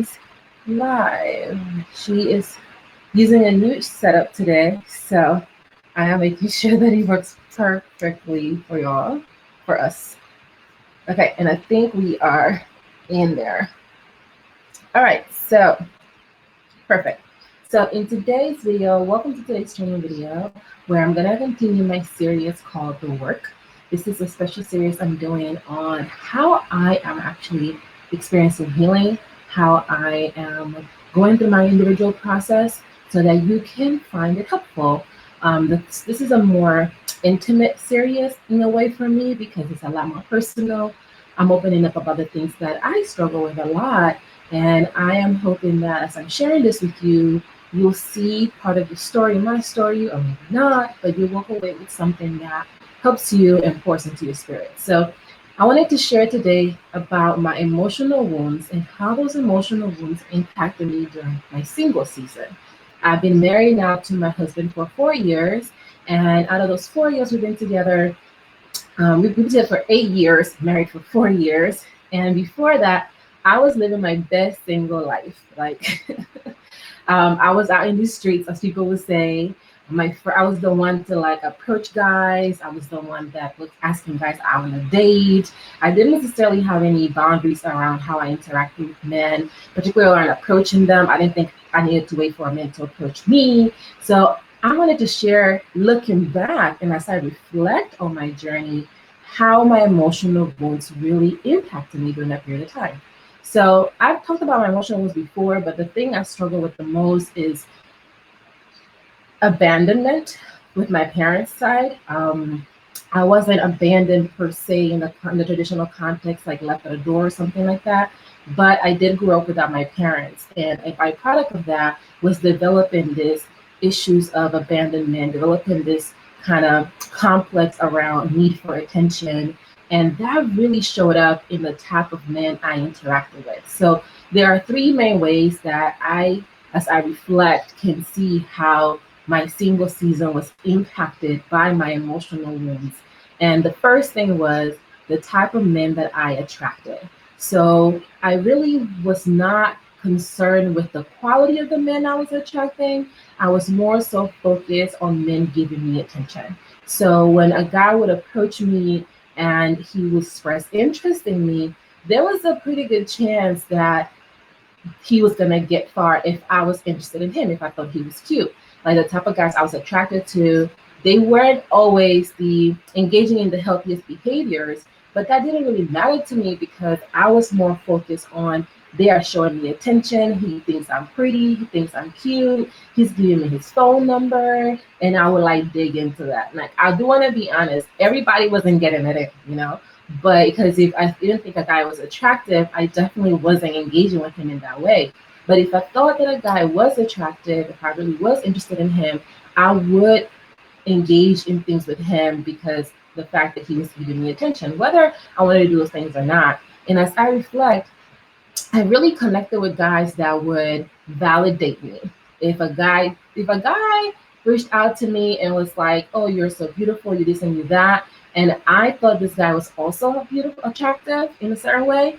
is live. She is using a new setup today, so I am making sure that it works perfectly for y'all, for us. Okay, and I think we are in there. All right, so perfect. So in today's video, welcome to today's training video, where I'm gonna continue my series called The Work. This is a special series I'm doing on how I am actually experiencing healing, how I am going through my individual process so that you can find it helpful. This is a more intimate series in a way for me because it's a lot more personal. I'm opening up about the things that I struggle with a lot, and I am hoping that as I'm sharing this with you, you'll see part of the story, my story, or maybe not, but you'll walk away with something that helps you and pours into your spirit. So I wanted to share today about my emotional wounds and how those emotional wounds impacted me during my single season. I've been married now to my husband for 4 years, and out of those 4 years we've been together, we've been together for 8 years, married for 4 years, and before that, I was living my best single life. Like, I was out in the streets, as people would say. I was the one to like approach guys. I was the one that was asking guys out on a date. I didn't necessarily have any boundaries around how I interacted with men, particularly around approaching them. I didn't think I needed to wait for a man to approach me. So I wanted to share, looking back, and as I reflect on my journey, how my emotional wounds really impacted me during that period of time. So I've talked about my emotional wounds before, but the thing I struggle with the most is abandonment with my parents' side. I wasn't abandoned per se in the traditional context, like left at a door or something like that, but I did grow up without my parents. And a byproduct of that was developing this issues of abandonment, developing this kind of complex around need for attention. And that really showed up in the type of men I interacted with. So there are three main ways that I, as I reflect, can see how my single season was impacted by my emotional wounds. And the first thing was the type of men that I attracted. So I really was not concerned with the quality of the men I was attracting. I was more so focused on men giving me attention. So when a guy would approach me and he would express interest in me, there was a pretty good chance that he was gonna get far if I was interested in him, if I thought he was cute. Like the type of guys I was attracted to, they weren't always the engaging in the healthiest behaviors, but that didn't really matter to me because I was more focused on they are showing me attention. He thinks I'm pretty, he thinks I'm cute, he's giving me his phone number, and I would like dig into that. Like, I do want to be honest, everybody wasn't getting it, but because if I didn't think a guy was attractive, I definitely wasn't engaging with him in that way. But if I thought that a guy was attractive, if I really was interested in him, I would engage in things with him because the fact that he was giving me attention, whether I wanted to do those things or not. And as I reflect, I really connected with guys that would validate me. If a guy reached out to me and was like, "Oh, you're so beautiful, you this and you that," and I thought this guy was also beautiful, attractive in a certain way,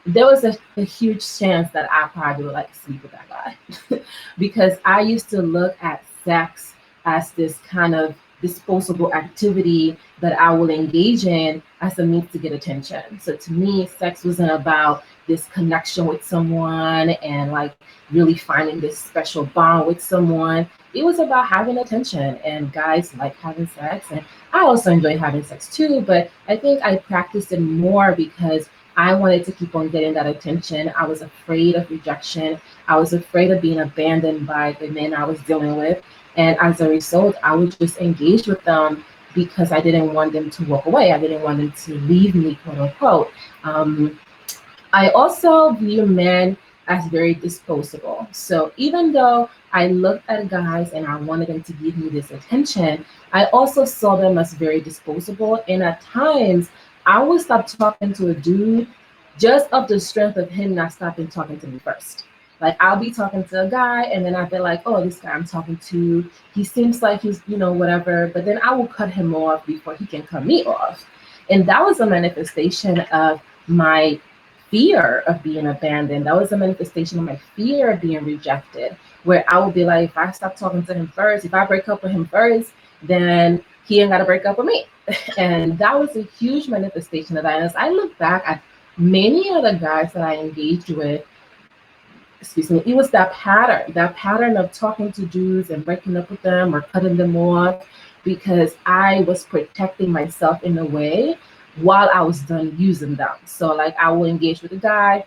there was a huge chance that I probably would like to sleep with that guy because I used to look at sex as this kind of disposable activity that I will engage in as a means to get attention. So to me, sex wasn't about this connection with someone and like really finding this special bond with someone. It was about having attention, and guys like having sex, and I also enjoy having sex too, but I think I practiced it more because I wanted to keep on getting that attention. I was afraid of rejection. I was afraid of being abandoned by the men I was dealing with. And as a result, I would just engage with them because I didn't want them to walk away. I didn't want them to leave me, quote unquote. I also view men as very disposable. So even though I looked at guys and I wanted them to give me this attention, I also saw them as very disposable. And at times, I would stop talking to a dude just of the strength of him not stopping talking to me first. Like, I'll be talking to a guy and then I'll be like, "Oh, this guy I'm talking to, he seems like he's, whatever." But then I will cut him off before he can cut me off. And that was a manifestation of my fear of being abandoned. That was a manifestation of my fear of being rejected, where I would be like, if I stop talking to him first, if I break up with him first, then he ain't got to break up with me. And that was a huge manifestation of that. And as I look back at many of the guys that I engaged with, excuse me, it was that pattern of talking to dudes and breaking up with them or cutting them off because I was protecting myself in a way while I was done using them. So like I will engage with a guy,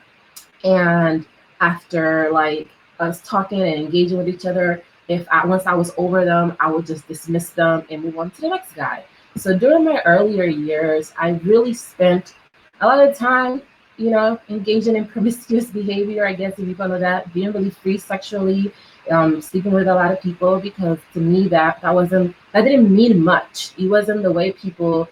and after like us talking and engaging with each other, once I was over them, I would just dismiss them and move on to the next guy. So during my earlier years, I really spent a lot of time, engaging in promiscuous behavior, I guess if you call it that, being really free sexually, sleeping with a lot of people, because to me that didn't mean much. It wasn't the way people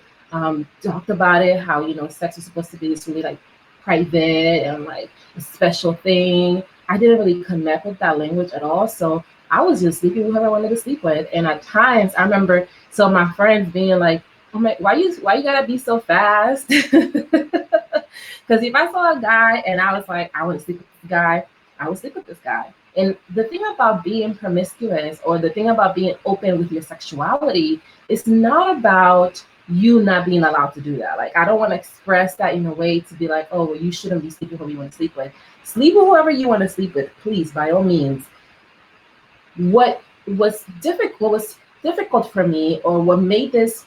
talked about it, how sex was supposed to be this really like private and like a special thing. I didn't really connect with that language at all. So I was just sleeping with whoever I wanted to sleep with. And at times I remember my friends being like, "Oh my, why you gotta be so fast?" Because if I saw a guy and I was like, I want to sleep with this guy, I would sleep with this guy. And the thing about being promiscuous, or the thing about being open with your sexuality, is not about you not being allowed to do that. Like, I don't want to express that in a way to be like, oh, well, you shouldn't be sleeping with whoever you want to sleep with. Sleep with whoever you want to sleep with, please, by all means. What was difficult for me, or what made this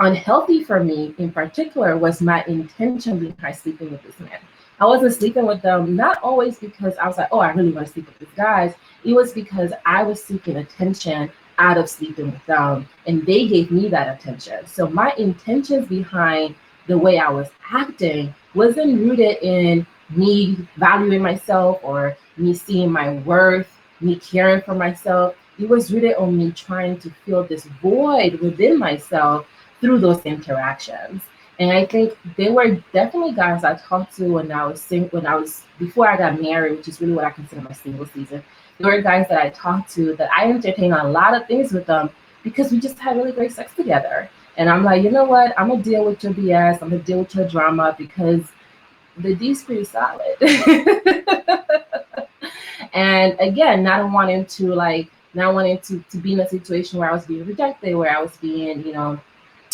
unhealthy for me in particular, was my intention behind sleeping with this man. I wasn't sleeping with them, not always because I was like, oh, I really want to sleep with these guys. It was because I was seeking attention out of sleeping with them, and they gave me that attention. So my intentions behind the way I was acting wasn't rooted in me valuing myself or me seeing my worth, me caring for myself. It was rooted on me trying to fill this void within myself through those interactions. And I think they were definitely guys I talked to before I got married, which is really what I consider my single season. There were guys that I talked to that I entertained a lot of things with them because we just had really great sex together. And I'm like, you know what? I'm gonna deal with your BS. I'm gonna deal with your drama because the D's pretty solid. And again, not wanting to be in a situation where I was being rejected, where I was being,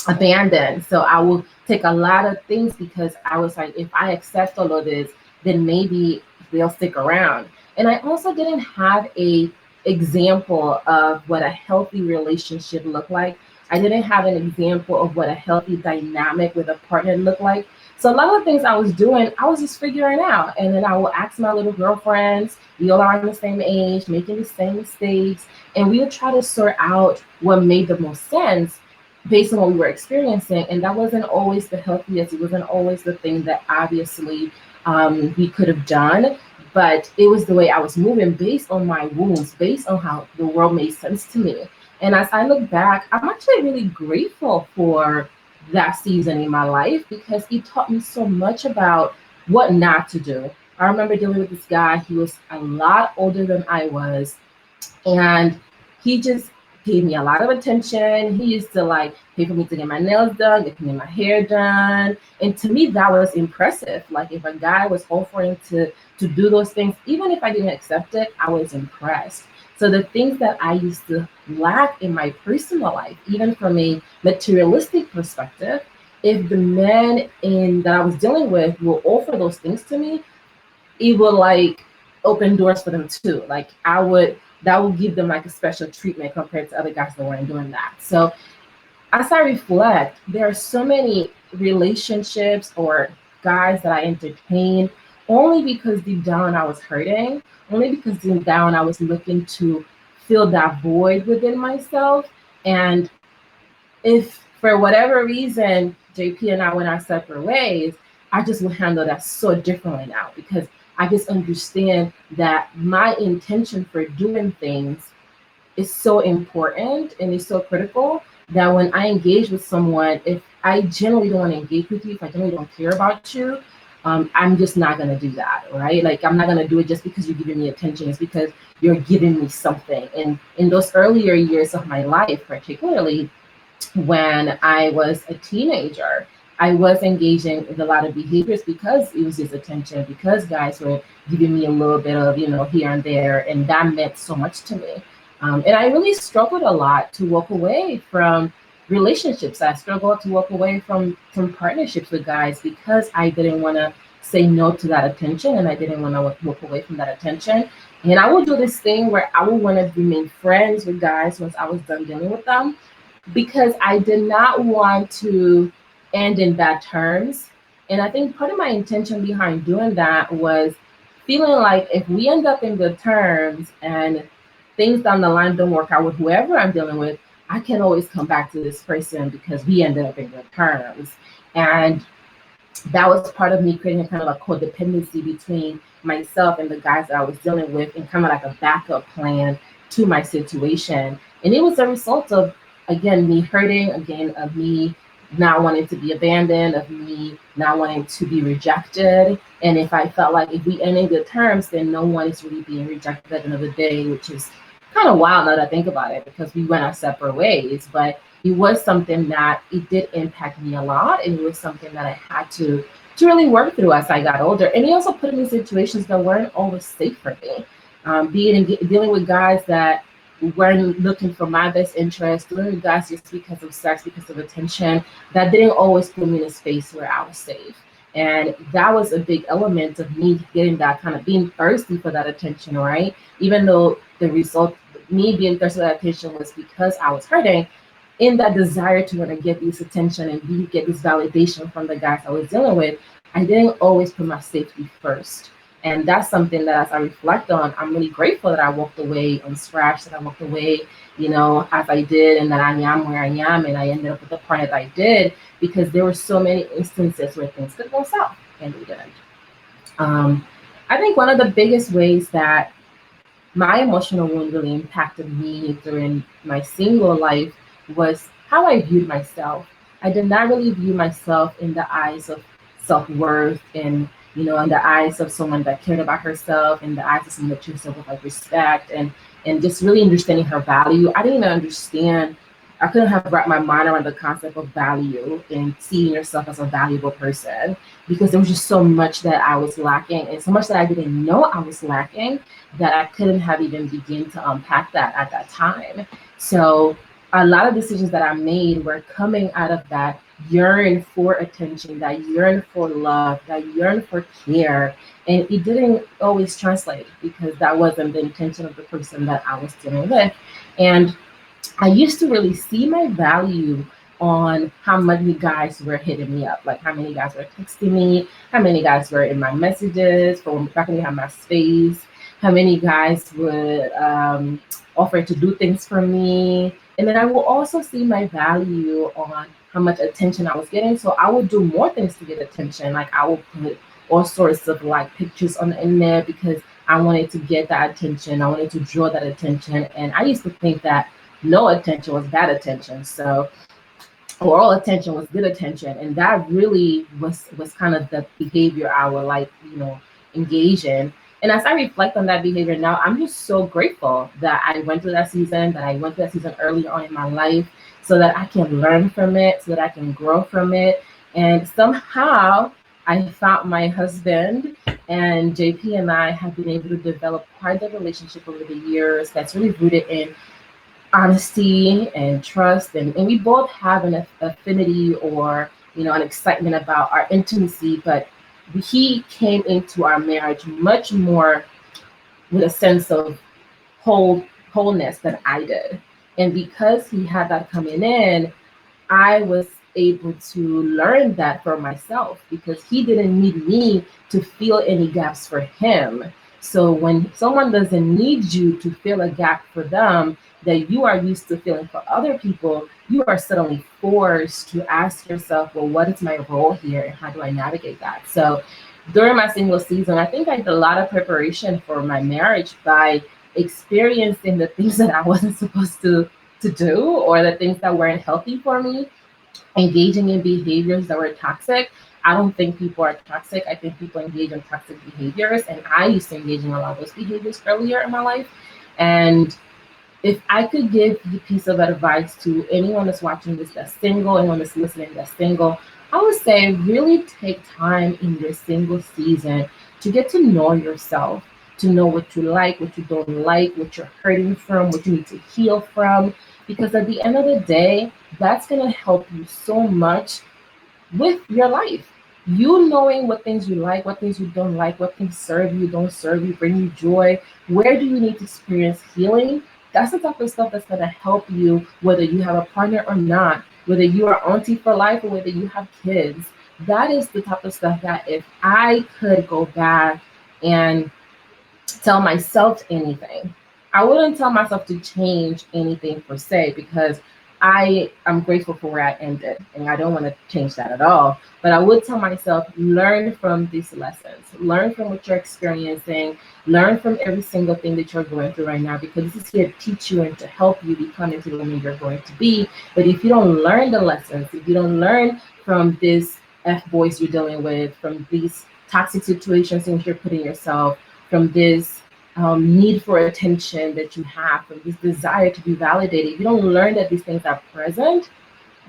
abandoned. So I will take a lot of things because I was like, if I accept all of this, then maybe they'll stick around. And I also didn't have a example of what a healthy relationship looked like. I didn't have an example of what a healthy dynamic with a partner looked like. So a lot of things I was doing, I was just figuring out. And then I will ask my little girlfriends, we all around the same age, making the same mistakes. And we would try to sort out what made the most sense based on what we were experiencing. And that wasn't always the healthiest. It wasn't always the thing that obviously we could have done, but it was the way I was moving based on my wounds, based on how the world made sense to me. And as I look back, I'm actually really grateful for that season in my life because it taught me so much about what not to do. I remember dealing with this guy. He was a lot older than I was, and he just gave me a lot of attention. He used to like pay for me to get my nails done, get me my hair done. And to me, that was impressive. Like if a guy was offering to do those things, even if I didn't accept it, I was impressed. So the things that I used to lack in my personal life, even from a materialistic perspective, if the men that I was dealing with will offer those things to me, it will like open doors for them too. Like that would give them like a special treatment compared to other guys that weren't doing that. So as I reflect, there are so many relationships or guys that I entertained only because deep down I was hurting, only because deep down I was looking to fill that void within myself. And if for whatever reason JP and I went our separate ways, I just will handle that so differently now because I just understand that my intention for doing things is so important and is so critical that when I engage with someone, if I generally don't want to engage with you, if I generally don't care about you, I'm just not going to do that, right? Like I'm not going to do it just because you're giving me attention. It's because you're giving me something. And in those earlier years of my life, particularly when I was a teenager, I was engaging with a lot of behaviors because it was just attention, because guys were giving me a little bit of, here and there, and that meant so much to me. And I really struggled a lot to walk away from relationships. I struggled to walk away from partnerships with guys because I didn't want to say no to that attention, and I didn't want to walk away from that attention. And I would do this thing where I would want to remain friends with guys once I was done dealing with them, because I did not want to end in bad terms. And I think part of my intention behind doing that was feeling like if we end up in good terms and things down the line don't work out with whoever I'm dealing with, I can always come back to this person because we ended up in good terms. And that was part of me creating a kind of a codependency between myself and the guys that I was dealing with, and kind of like a backup plan to my situation. And it was a result of, again, me hurting, again, of me not wanting to be abandoned, of me not wanting to be rejected. And if I felt like if we end in good terms, then no one is really being rejected at the end of the day, which is kind of wild now that I think about it, because we went our separate ways. But it was something that it did impact me a lot, and it was something that I had to really work through as I got older. And it also put me in situations that weren't always safe for me. Dealing with guys that weren't looking for my best interest, dealing with guys just because of sex, because of attention, that didn't always put me in a space where I was safe. And that was a big element of me getting that kind of being thirsty for that attention, right? Even though the result, me being thirsty for that attention, was because I was hurting, in that desire to want to get this attention and get this validation from the guys I was dealing with, I didn't always put my safety first. And that's something that, as I reflect on, I'm really grateful that I walked away unscratched, that I walked away, as I did, and that I am where I am, and I ended up with the partner that I did, because there were so many instances where things could go south, and they didn't. I think one of the biggest ways that my emotional wound really impacted me during my single life was how I viewed myself. I did not really view myself in the eyes of self-worth, and in the eyes of someone that cared about herself, in the eyes of someone that treated herself with like respect, and just really understanding her value. I didn't even understand. I couldn't have wrapped my mind around the concept of value and seeing yourself as a valuable person, because there was just so much that I was lacking, and so much that I didn't know I was lacking, that I couldn't have even begin to unpack that at that time. So a lot of decisions that I made were coming out of that yearn for attention, that yearn for love, that yearn for care. And it didn't always translate, because that wasn't the intention of the person that I was dealing with. And I used to really see my value on how many guys were hitting me up, like how many guys were texting me, how many guys were in my messages, from back when we had my space, how many guys would offer to do things for me. And then I will also see my value on how much attention I was getting. So I would do more things to get attention. Like I would put all sorts of like pictures on the internet, because I wanted to get that attention. I wanted to draw that attention. And I used to think that no attention was bad attention. So, or all attention was good attention. And that really was kind of the behavior I would like, engage in. And as I reflect on that behavior now, I'm just so grateful that I went through that season, that I went through that season earlier on in my life, so that I can learn from it, so that I can grow from it. And somehow I found my husband, and JP and I have been able to develop quite a relationship over the years that's really rooted in honesty and trust. And we both have an affinity, or, an excitement about our intimacy, but he came into our marriage much more with a sense of wholeness than I did. And because he had that coming in, I was able to learn that for myself, because he didn't need me to fill any gaps for him. So when someone doesn't need you to fill a gap for them that you are used to filling for other people, you are suddenly forced to ask yourself, well, what is my role here, and how do I navigate that? So during my single season, I think I did a lot of preparation for my marriage by experiencing the things that I wasn't supposed to do, or the things that weren't healthy for me, engaging in behaviors that were toxic. I don't think people are toxic. I think people engage in toxic behaviors. And I used to engage in a lot of those behaviors earlier in my life. And if I could give a piece of advice to anyone that's watching this that's single, anyone that's listening that's single, I would say really take time in your single season to get to know yourself, to know what you like, what you don't like, what you're hurting from, what you need to heal from. Because at the end of the day, that's going to help you so much with your life. You knowing what things you like, what things you don't like, what things serve you, don't serve you, bring you joy. Where do you need to experience healing? That's the type of stuff that's going to help you, whether you have a partner or not, whether you are auntie for life or whether you have kids. That is the type of stuff that if I could go back and tell myself anything. I wouldn't tell myself to change anything per se because I am grateful for where I ended and I don't want to change that at all. But I would tell myself, learn from these lessons, learn from what you're experiencing, learn from every single thing that you're going through right now because this is here to teach you and to help you become into the woman you're going to be. But if you don't learn the lessons, if you don't learn from this F boys you're dealing with, from these toxic situations in which you're putting yourself, from this need for attention that you have, from this desire to be validated, if you don't learn that these things are present,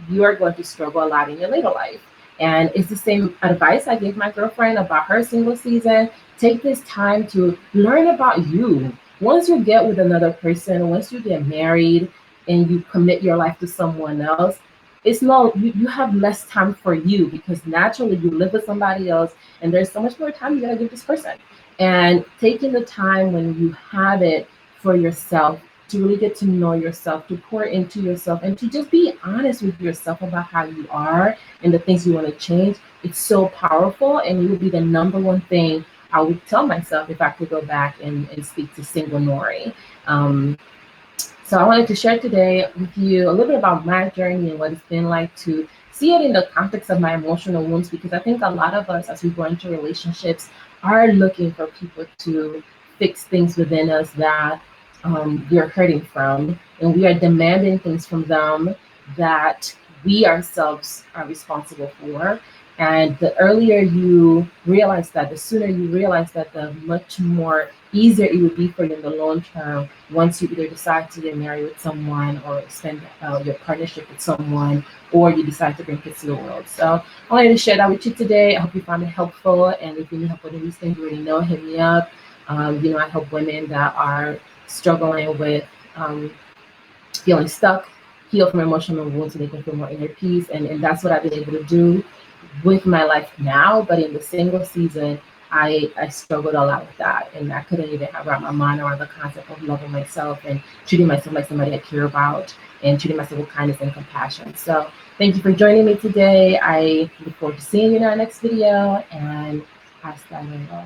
you are going to struggle a lot in your later life. And it's the same advice I gave my girlfriend about her single season. Take this time to learn about you. Once you get with another person, once you get married and you commit your life to someone else, it's no, you have less time for you because naturally you live with somebody else and there's so much more time you gotta give this person. And taking the time when you have it for yourself to really get to know yourself, to pour into yourself, and to just be honest with yourself about how you are and the things you want to change. It's so powerful, and it would be the number one thing I would tell myself if I could go back and speak to single Nori. Um, so I wanted to share today with you a little bit about my journey and what it's been like to see it in the context of my emotional wounds, because I think a lot of us, as we go into relationships, are looking for people to fix things within us that we're hurting from, and we are demanding things from them that we ourselves are responsible for. And the earlier you realize that, the sooner you realize that, the much more easier it would be for you in the long term once you either decide to get married with someone or extend your partnership with someone, or you decide to bring kids to the world. So I wanted to share that with you today. I hope you found it helpful. And if you need help with these things, you already know, hit me up. I help women that are struggling with feeling stuck, heal from emotional wounds so they can feel more inner peace. And that's what I've been able to do with my life now. But in the single season, I struggled a lot with that. And I couldn't even have wrap my mind around the concept of loving myself and treating myself like somebody I care about and treating myself with kindness and compassion. So thank you for joining me today. I look forward to seeing you in our next video, and hasta luego.